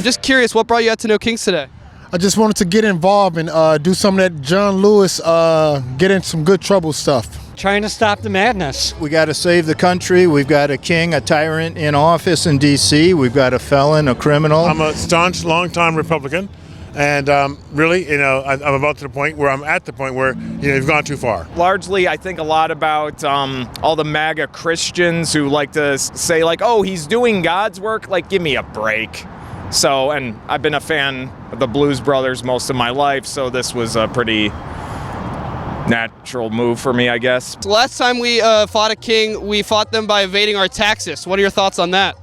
just curious, what brought you out to No Kings today? I just wanted to get involved and do some of that John Lewis, get in some good trouble stuff. Trying to stop the madness. We got to save the country. We've got a king, a tyrant in office in D.C. We've got a felon, a criminal. I'm a staunch, long-time Republican, and really, I'm about to the point where I'm at the point where you've gone too far. Largely, I think a lot about all the MAGA Christians who like to say, like, oh, he's doing God's work. Like, give me a break. So, and I've been a fan of the Blues Brothers most of my life, so this was a pretty natural move for me, I guess. The last time we fought a king, we fought them by evading our taxes. What are your thoughts on that?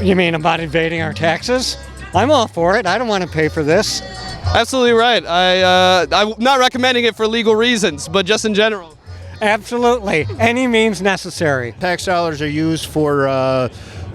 You mean about invading our taxes? I'm all for it. I don't want to pay for this. Absolutely right. I'm not recommending it for legal reasons, but just in general. Absolutely. Any means necessary. Tax dollars are used for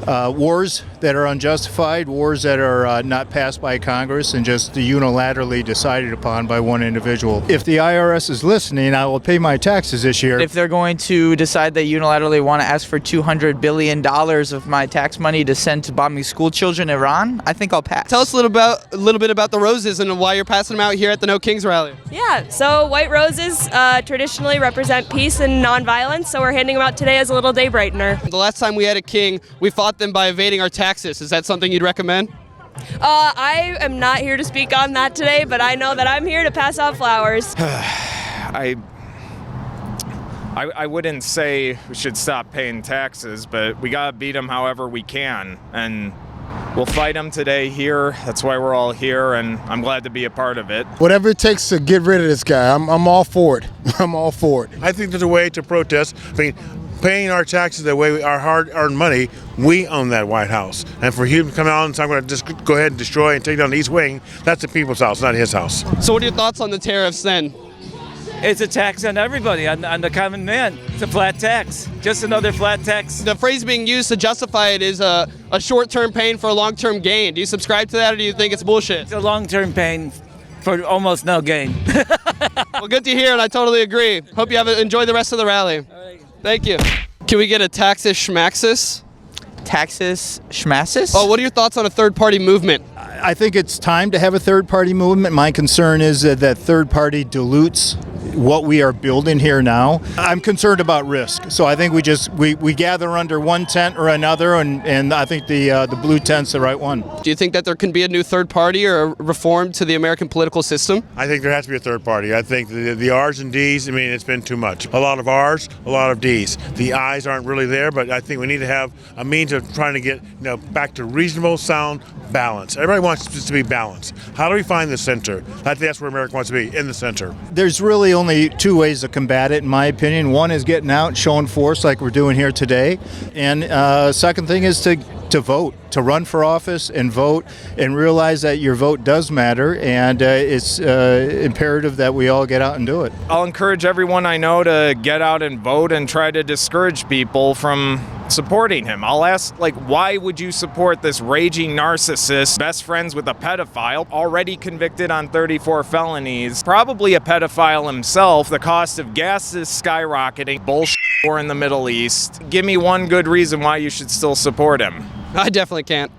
wars that are unjustified, wars that are not passed by Congress and just unilaterally decided upon by one individual. If the IRS is listening, I will pay my taxes this year. If they're going to decide they unilaterally want to ask for $200 billion of my tax money to send to bombing school children in Iran, I think I'll pass. Tell us a little bit about the roses and why you're passing them out here at the No Kings rally. Yeah, so white roses traditionally represent peace and nonviolence, so we're handing them out today as a little day brightener. The last time we had a king, we fought them by evading our taxes. Is that something you'd recommend? I am not here to speak on that today, but I know that I'm here to pass out flowers. I wouldn't say we should stop paying taxes, but we gotta beat them however we can, and we'll fight them today here. That's why we're all here, and I'm glad to be a part of it. Whatever it takes to get rid of this guy, I'm all for it. I'm all for it. I think there's a way to protest. I mean, paying our taxes the way our hard-earned money, we own that White House. And for him to come out and say, I'm going to just go ahead and destroy and take down the East Wing, that's the people's house, not his house. So what are your thoughts on the tariffs then? It's a tax on everybody, on the common man. It's a flat tax, just another flat tax. The phrase being used to justify it is a short-term pain for a long-term gain. Do you subscribe to that, or do you think it's bullshit? It's a long-term pain for almost no gain. Well, good to hear, and I totally agree. Hope you enjoy the rest of the rally. All right. Thank you. Can we get a Taxis Schmaxis? Taxes, schmasses? Oh, what are your thoughts on a third-party movement? I think it's time to have a third-party movement. My concern is that third party dilutes what we are building here now. I'm concerned about risk, so I think we gather under one tent or another, and I think the blue tent's the right one. Do you think that there can be a new third party or a reform to the American political system? I think there has to be a third party. I think the R's and D's, I mean, it's been too much. A lot of R's, a lot of D's. The I's aren't really there, but I think we need to have a means of trying to get back to reasonable, sound balance. Everybody wants this to be balanced. How do we find the center? I think that's where America wants to be, in the center. There's really only two ways to combat it, in my opinion. One is getting out, showing force like we're doing here today. And second thing is to vote, to run for office and vote, and realize that your vote does matter, and it's imperative that we all get out and do it. I'll encourage everyone I know to get out and vote and try to discourage people from supporting him. I'll ask, why would you support this raging narcissist, best friends with a pedophile, already convicted on 34 felonies, probably a pedophile himself? The cost of gas is skyrocketing, bullshit war in the Middle East. Give me one good reason why you should still support him. I definitely can't.